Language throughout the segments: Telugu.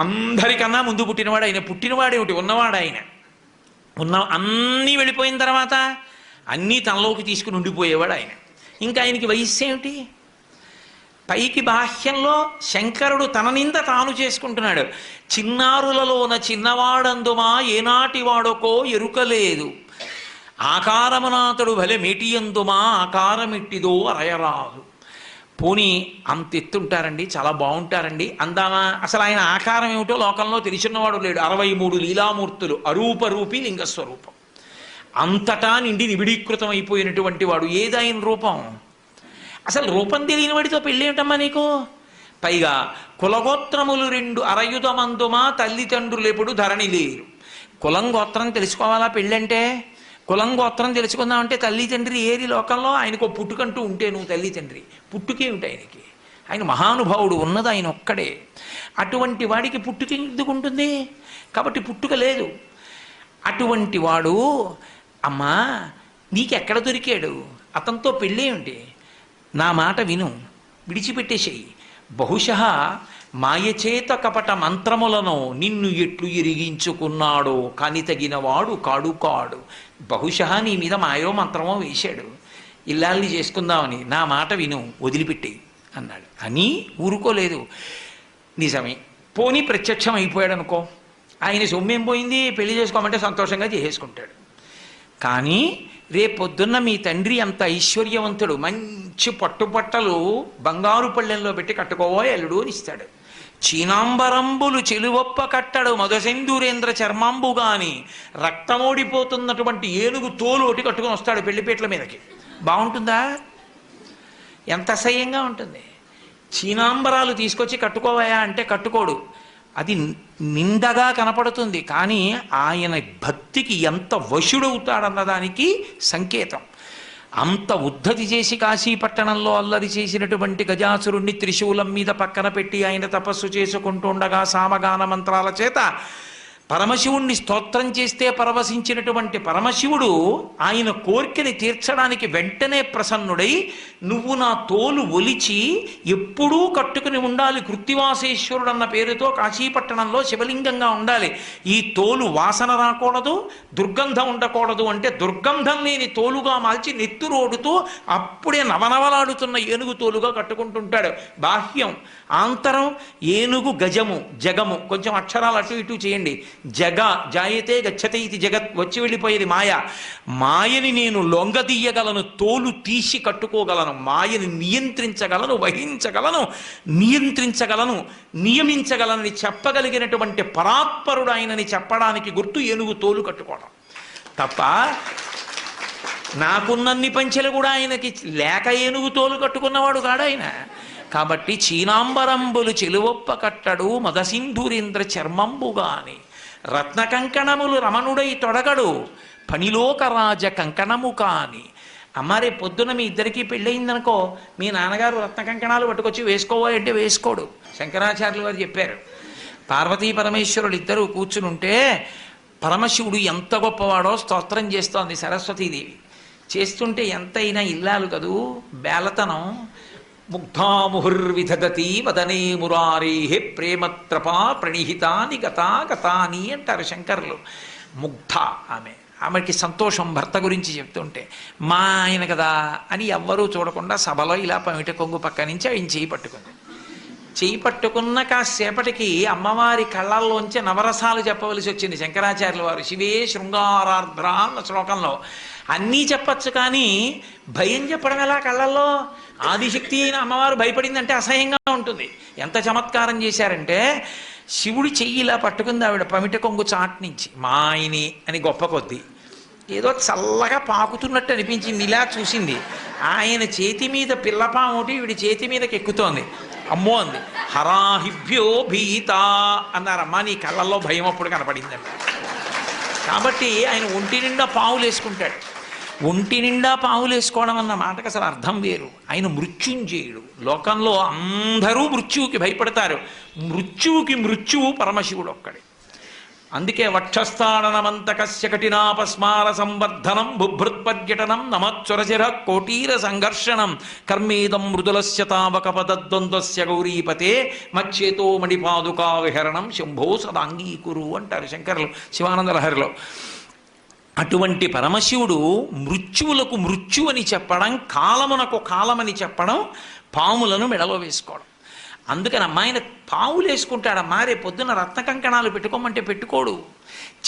అందరికన్నా ముందు పుట్టినవాడు ఆయన. పుట్టినవాడేమిటి, ఉన్నవాడు ఆయన. అన్నీ వెళ్ళిపోయిన తర్వాత అన్నీ తనలోకి తీసుకుని ఉండిపోయేవాడు ఆయన. ఇంకా ఆయనకి వయస్సు ఏమిటి? పైకి బాహ్యంలో శంకరుడు తన నింద తాను చేసుకుంటున్నాడు. చిన్నారులలోన చిన్నవాడందుమా ఏనాటి వాడొకో ఎరుకలేదు, ఆకారమునాతడు భలే మేటియందుమా ఆకారమిట్టిదో అరయరాదు. పోనీ అంత ఎత్తుంటారండి, చాలా బాగుంటారండి అందామా? అసలు ఆయన ఆకారం ఏమిటో లోకంలో తెలిసినవాడు లేడు. 63 లీలామూర్తులు, అరూపరూపి లింగస్వరూపం, అంతటా నిండి నిబిడీకృతం అయిపోయినటువంటి వాడు. ఏదాయన రూపం? అసలు రూపం తెలియని వాడితో పెళ్ళి ఏమిటమ్మా నీకు? పైగా కులగోత్రములు 2 అరయుధమందుమా తల్లిదండ్రులు ఎప్పుడు ధరణి లేరు. కులం గోత్రం తెలుసుకోవాలా పెళ్ళంటే? కులం గోత్రం తెలుసుకుందామంటే తల్లి తండ్రి ఏరి లోకంలో? ఆయనకు పుట్టుకంటూ ఉంటే నువ్వు తల్లి తండ్రి, పుట్టుకేమిటి ఆయనకి? ఆయన మహానుభావుడు, ఉన్నది ఆయన ఒక్కడే. అటువంటి వాడికి పుట్టుక ఎందుకు ఉంటుంది? కాబట్టి పుట్టుక లేదు. అటువంటి వాడు అమ్మా నీకెక్కడ దొరికాడు? అతనితో పెళ్ళేమిటి? నా మాట విను, విడిచిపెట్టేసేయి. బహుశः మాయచేత కపట మంత్రములను నిన్ను ఎట్లు ఎరిగించుకున్నాడో కాని తగినవాడు కాడు కాడు. బహుశः నీ మీద మాయో మంత్రమో వేశాడు ఇల్లాల్ని చేసుకుందామని. నా మాట విను, వదిలిపెట్టేయి అన్నాడు. అని ఊరుకోలేదు. నిజమే, పోనీ ప్రత్యక్షం అయిపోయాడు అనుకో, ఆయన సొమ్మేం పోయింది, పెళ్లి చేసుకోమంటే సంతోషంగా చేసేసుకుంటాడు. కానీ రేపొద్దున్న మీ తండ్రి అంత ఐశ్వర్యవంతుడు, మంచి పట్టుపట్టలు బంగారు పళ్ళెంలో పెట్టి కట్టుకోవో ఎల్లుడు అని ఇస్తాడు. చీనాంబరంబులు చెలువొప్ప కట్టడు మధుసేందూరేంద్ర చర్మాంబు గాని, రక్తమోడిపోతున్నటువంటి ఏనుగు తోలు ఒకటి కట్టుకొని వస్తాడు పెళ్లిపేట్ల మీదకి. బాగుంటుందా? ఎంత అసహ్యంగా ఉంటుంది. చీనాంబరాలు తీసుకొచ్చి కట్టుకోవాయా అంటే కట్టుకోడు. అది నిందగా కనపడుతుంది, కానీ ఆయన భక్తికి ఎంత వశుడవుతాడన్నదానికి సంకేతం. అంత ఉద్ధతి చేసి కాశీపట్టణంలో అల్లరి చేసినటువంటి గజాసురుణ్ణి త్రిశూలం మీద పక్కన పెట్టి ఆయన తపస్సు చేసుకుంటుండగా సామగాన మంత్రాల చేత పరమశివుణ్ణి స్తోత్రం చేస్తే పరవశించినటువంటి పరమశివుడు ఆయన కోరికని తీర్చడానికి వెంటనే ప్రసన్నుడై, నువ్వు నా తోలు ఒలిచి ఎప్పుడూ కట్టుకుని ఉండాలి, కృత్తివాసేశ్వరుడు అన్న పేరుతో కాశీపట్టణంలో శివలింగంగా ఉండాలి, ఈ తోలు వాసన రాకూడదు, దుర్గంధం ఉండకూడదు అంటే దుర్గంధం లేని తోలుగా మార్చి నెత్తురోడుతూ అప్పుడే నవనవలాడుతున్న ఏనుగు తోలుగా కట్టుకుంటుంటాడు. బాహ్యం, ఆంతరం ఏనుగు, గజము, జగము. కొంచెం అక్షరాలు అటు ఇటు చేయండి. జగ జాయతే గచ్చతే ఇది జగత్, వచ్చి వెళ్ళిపోయేది మాయ. మాయని నేను లొంగదీయగలను, తోలు తీసి కట్టుకోగలను, మాయని నియంత్రించగలను, వహించగలను, నియంత్రించగలను, నియమించగలనని చెప్పగలిగినటువంటి పరాత్పరుడు ఆయనని చెప్పడానికి గుర్తు ఏనుగు తోలు కట్టుకోవడం తప్ప, నాకున్నన్ని పంచెలు కూడా ఆయనకి లేక ఏనుగు తోలు కట్టుకున్నవాడు కాడు ఆయన. కాబట్టి చీనాంబరంబులు చెలువొప్ప కట్టడు మదసింధూరేంద్ర చర్మంబుగాని, రత్న కంకణములు రమణుడై తొడగడు పనిలోక రాజ కంకణము కాని. అమ్మారే పొద్దున మీ ఇద్దరికీ పెళ్ళయిందనుకో, మీ నాన్నగారు రత్న కంకణాలు పట్టుకొచ్చి వేసుకోవాలి అంటే వేసుకోడు. శంకరాచార్యులు వారు చెప్పారు, పార్వతీ పరమేశ్వరుడు ఇద్దరు కూర్చునుంటే పరమశివుడు ఎంత గొప్పవాడో స్తోత్రం చేస్తోంది సరస్వతీదేవి. చేస్తుంటే ఎంతైనా ఇల్లాలు కదూ, బేలతనం. ముగ్ధాముహుర్విధగతి వదనే మురారే ప్రేమత్రపా ప్రణిహితాని గతా గతాని అంటారు శంకర్లు. ముగ్ధ ఆమెకి సంతోషం భర్త గురించి చెప్తుంటే. మా ఆయన కదా అని ఎవ్వరూ చూడకుండా సభలో ఇలా పమిట కొంగు పక్క నుంచి ఆయన చేయి పట్టుకుంది. చేయి పట్టుకున్న కాసేపటికి అమ్మవారి కళ్ళల్లోంచి నవరసాలు చెప్పవలసి వచ్చింది శంకరాచార్యుల వారు. శివే శృంగారార్ద్ర అన్న శ్లోకంలో అన్నీ చెప్పచ్చు, కానీ భయం చెప్పడం ఎలా కళ్ళల్లో? ఆదిశక్తి అయిన అమ్మవారు భయపడిందంటే అసహ్యంగా ఉంటుంది. ఎంత చమత్కారం చేశారంటే, శివుడి చెయ్యి ఇలా పట్టుకుంది ఆవిడ పమిట కొంగు చాట్ నుంచి. మా ఆయని అని గొప్ప కొద్దీ ఏదో చల్లగా పాకుతున్నట్టు అనిపించింది. ఇలా చూసింది, ఆయన చేతి మీద పిల్లపాము ఒకటి ఈవిడి చేతి మీదకి ఎక్కుతోంది. అమ్మో అంది. హరాహిభ్యో భీత అన్నారమ్మా, నీ కళ్ళల్లో భయం అప్పుడు కనపడిందంట. కాబట్టి ఆయన ఒంటి నిండా పావులు వేసుకుంటాడు. ఒంటి నిండా పావులు వేసుకోవడం అన్న మాటకు అసలు అర్థం వేరు. ఆయన మృత్యుంజయుడు. లోకంలో అందరూ మృత్యువుకి భయపడతారు. మృత్యువుకి మృత్యువు పరమశివుడు ఒక్కడే. అందుకే వక్షస్థాడనమంతకస్య కఠినాపస్మార సంవర్ధనం బుభృత్పర్యటనం నమచ్చురచిర కోటీర సంఘర్షణం కర్మేదం మృదులస్య తావక పదద్వంద్వస్య గౌరీపతే మచ్చేతో మణిపాదుకా విహరణం శంభో సదాంగీకురు అంటారు శంకరులు శివానంద లహరిలో. అటువంటి పరమశివుడు మృత్యువులకు మృత్యు అని చెప్పడం, కాలమునకు కాలమని చెప్పడం, పాములను మెడలో వేసుకోవడం. అందుకని అమ్మాయిన పావులు వేసుకుంటాడమ్మా. రేపు పొద్దున రత్న కంకణాలు పెట్టుకోమంటే పెట్టుకోడు.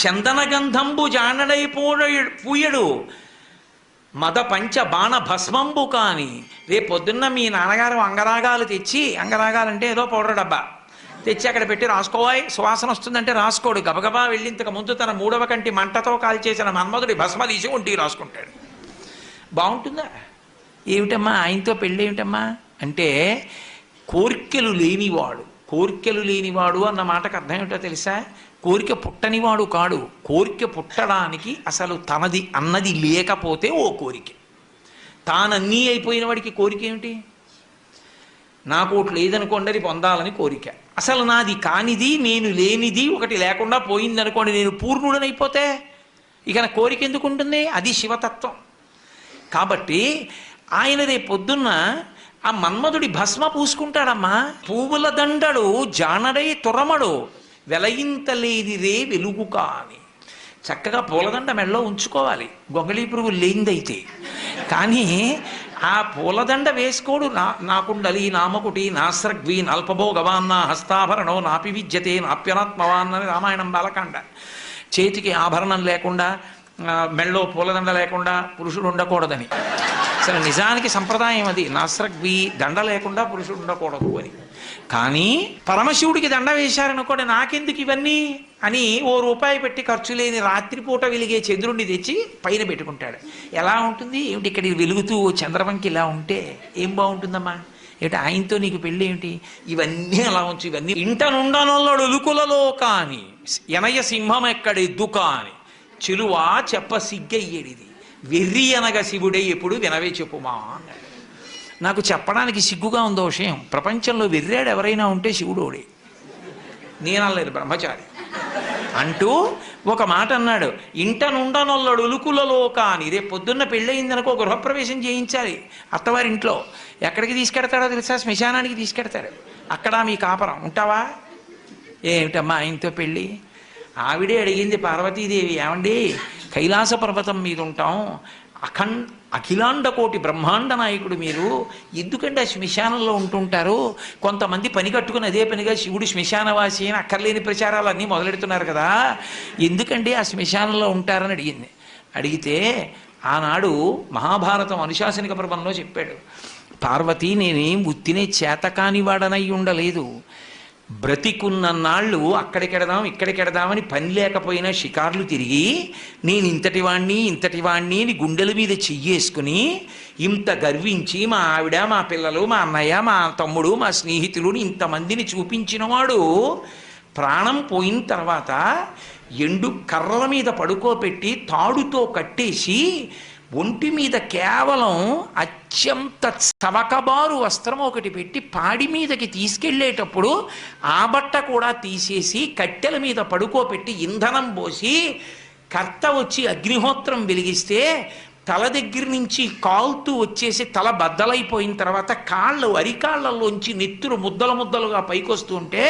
చందన గంధంబు జానడై పూయడు మద పంచ బాణ భస్మంబు కాని. రేపు పొద్దున్న మీ నాన్నగారు అంగరాగాలు తెచ్చి, అంగరాగాలంటే ఏదో పౌడర్ డబ్బా తెచ్చి అక్కడ పెట్టి రాసుకోవాయి సువాసన వస్తుందంటే రాసుకోడు. గబగబా వెళ్ళి ఇంతకు ముందు తన 3వ కంటి మంటతో కాల్చేసిన మన్మధుడి భస్మ తీసి ఒంటికి రాసుకుంటాడు. బాగుంటుందా? ఏమిటమ్మా ఆయనతో పెళ్ళి ఏమిటమ్మా అంటే కోరికలు లేనివాడు. కోరికలు లేనివాడు అన్న మాటకు అర్థం ఏమిటో తెలుసా? కోరిక పుట్టనివాడు కాడు. కోరిక పుట్టడానికి అసలు తనది అన్నది లేకపోతే ఓ కోరిక. తానన్నీ అయిపోయిన వాడికి కోరిక ఏమిటి? నాకు ఒకటి లేదనుకోండి, అది పొందాలని కోరిక. అసలు నాది కానిది, నేను లేనిది ఒకటి లేకుండా పోయిందనుకోండి, నేను పూర్ణుడనైపోతే ఇక నా కోరిక ఎందుకు ఉంటుంది? అది శివతత్వం. కాబట్టి ఆయన రేపు పొద్దున్న ఆ మన్మధుడి భస్మ పూసుకుంటాడమ్మా. పువ్వుల దండడు జానడై తురమడు వెలయింతలేది రే వెలుగు కాని. చక్కగా పూలదండ మెడలో ఉంచుకోవాలి, గొంగళీ పురుగు లేనిదైతే. కానీ ఆ పూలదండ వేసుకోడు. నాకుండలి నామకుటి నాస్రగ్వి నల్పభోగవాన్న హస్తాభరణో నాపి విద్యతే నాప్యనాత్మవాన్ అని రామాయణం బాలకాండ. చేతికి ఆభరణం లేకుండా, మెళ్ళో పూలదండ లేకుండా పురుషుడు ఉండకూడదని. అసలు నిజానికి సంప్రదాయం అది, నాస్రగ్వి దండ లేకుండా పురుషుడు ఉండకూడదు అని. కానీ పరమశివుడికి దండ వేశారనుకోండి, నాకెందుకు ఇవన్నీ అని ₹1 పెట్టి ఖర్చు లేని రాత్రిపూట వెలిగే చంద్రుడిని తెచ్చి పైన పెట్టుకుంటాడు. ఎలా ఉంటుంది ఏమిటి? ఇక్కడ వెలుగుతూ చంద్రవంకి ఇలా ఉంటే ఏం బాగుంటుందమ్మా? ఏమిటి ఆయనతో నీకు పెళ్ళి ఏమిటి? ఇవన్నీ అలా ఉంచు. ఇవన్నీ ఇంట నుండనొల్లడు ఉలుకులలో కాని ఎనయ సింహం ఎక్కడెద్దు కాని చిలువా చెప్ప సిగ్గయ్యేడిది వెర్రి అనగా శివుడే ఎప్పుడు వినవే చెప్పుమా అన్నాడు. నాకు చెప్పడానికి సిగ్గుగా ఉందో విషయం. ప్రపంచంలో వెర్రాడు ఎవరైనా ఉంటే శివుడోడే. నేనలేదు, బ్రహ్మచారి అంటూ ఒక మాట అన్నాడు. ఇంట నుండనొల్లడు ఉలుకులలో కాని. రేపు పొద్దున్న పెళ్ళయిందనుకో గృహప్రవేశం చేయించాలి అత్తవారింట్లో. ఎక్కడికి తీసుకెడతాడో తెలుసా? శ్మశానానికి తీసుకెడతాడు. అక్కడ మీ కాపరం ఉంటావా? ఏమిటమ్మా ఆయనతో పెళ్ళి? ఆవిడే అడిగింది పార్వతీదేవి, ఏమండి కైలాస పర్వతం మీద ఉంటాం, అఖిలాండ కోటి బ్రహ్మాండ నాయకుడు మీరు, ఎందుకంటే ఆ శ్మశానంలో ఉంటుంటారు? కొంతమంది పని కట్టుకుని అదే పనిగా శివుడు శ్మశానవాసి అని అక్కర్లేని ప్రచారాలు అన్నీ మొదలెడుతున్నారు కదా, ఎందుకంటే ఆ శ్మశానంలో ఉంటారని అడిగింది. అడిగితే ఆనాడు మహాభారతం అనుశాసనిక పర్వంలో చెప్పాడు, పార్వతి నేనేం ఉత్తినే చేతకాని వాడనై ఉండలేదు. బ్రతికున్న నాళ్ళు అక్కడికెడదాం ఇక్కడికెడదామని పని లేకపోయినా షికార్లు తిరిగి నేను ఇంతటి వాణ్ణి అని గుండెల మీద చెయ్యేసుకుని ఇంత గర్వించి మా ఆవిడ, మా పిల్లలు, మా అన్నయ్య, మా తమ్ముడు, మా స్నేహితులు ఇంతమందిని చూపించినవాడు ప్రాణం పోయిన తర్వాత ఎండు కర్రల మీద పడుకోబెట్టి తాడుతో కట్టేసి ఒంటి మీద కేవలం అత్యంత చవకబారు వస్త్రం ఒకటి పెట్టి పాడి మీదకి తీసుకెళ్ళేటప్పుడు ఆ బట్ట కూడా తీసేసి కట్టెల మీద పడుకోబెట్టి ఇంధనం పోసి కర్త వచ్చి అగ్నిహోత్రం వెలిగిస్తే తల దగ్గర నుంచి కాలుతూ వచ్చేసి తల బద్దలైపోయిన తర్వాత అరికాళ్ళల్లోంచి నెత్తురు ముద్దలు ముద్దలుగా పైకొస్తుంటే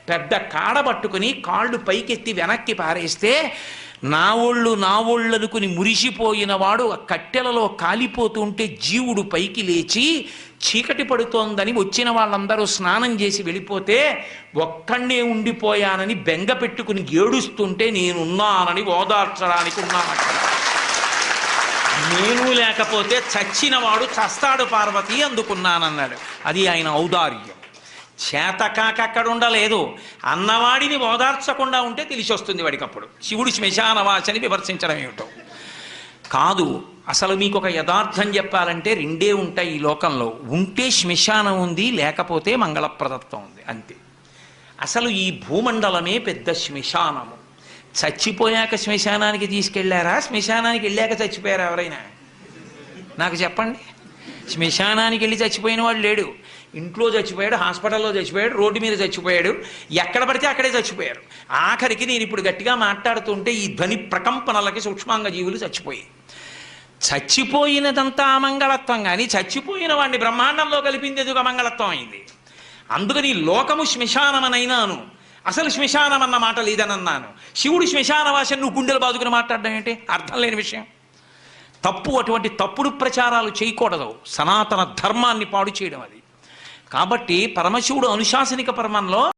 పెద్ద కాడ పట్టుకుని కాళ్ళు పైకెత్తి వెనక్కి పారేస్తే నా ఒళ్ళు అనుకుని మురిసిపోయిన వాడు ఆ కట్టెలలో కాలిపోతుంటే జీవుడు పైకి లేచి చీకటి పడుతోందని వచ్చిన వాళ్ళందరూ స్నానం చేసి వెళ్ళిపోతే ఒక్కడే ఉండిపోయానని బెంగ పెట్టుకుని ఏడుస్తుంటే నేనున్నానని ఓదార్చడానికి ఉన్నాను అక్కడ. నేను లేకపోతే చచ్చినవాడు చస్తాడు పార్వతి, అందుకున్నానన్నాడు. అది ఆయన ఔదార్యం. చేతకాక అక్కడ ఉండలేదు, అన్నవాడిని ఓదార్చకుండా ఉంటే తెలిసి వస్తుంది వాడికప్పుడు శివుడు శ్మశానవాసని విమర్శించడం ఏమిటో కాదు. అసలు మీకు ఒక యథార్థం చెప్పాలంటే రెండే ఉంటాయి ఈ లోకంలో, ఉంటే శ్మశానం ఉంది, లేకపోతే మంగళప్రదత్వం ఉంది, అంతే. అసలు ఈ భూమండలమే పెద్ద శ్మశానము. చచ్చిపోయాక శ్మశానానికి తీసుకెళ్లారా, శ్మశానానికి వెళ్ళాక చచ్చిపోయారా ఎవరైనా? నాకు చెప్పండి. శ్మశానానికి వెళ్ళి చచ్చిపోయిన వాడు లేడు. ఇంట్లో చచ్చిపోయాడు, హాస్పిటల్లో చచ్చిపోయాడు, రోడ్డు మీద చచ్చిపోయాడు, ఎక్కడ పడితే అక్కడే చచ్చిపోయారు. ఆఖరికి నేను ఇప్పుడు గట్టిగా మాట్లాడుతుంటే ఈ ధ్వని ప్రకంపనలకి సూక్ష్మాంగ జీవులు చచ్చిపోయాయి. చచ్చిపోయినదంతా అమంగళత్వం, కానీ చచ్చిపోయిన వాడిని బ్రహ్మాండంలో కలిపింది ఎదుగు అమంగళత్వం అయింది. అందుకని లోకము శ్మశానమనైనాను, అసలు శ్మశానం అన్న మాట లేదనన్నాను. శివుడు శ్మశానవాసం నువ్వు గుండెలు బాదుకుని మాట్లాడడం ఏంటి? అర్థం లేని విషయం. తప్పు. అటువంటి తప్పుడు ప్రచారాలు చేయకూడదు. సనాతన ధర్మాన్ని పాడు చేయడం అది. కాబట్టి పరమశివుడు అనుశాసనిక పర్వంలో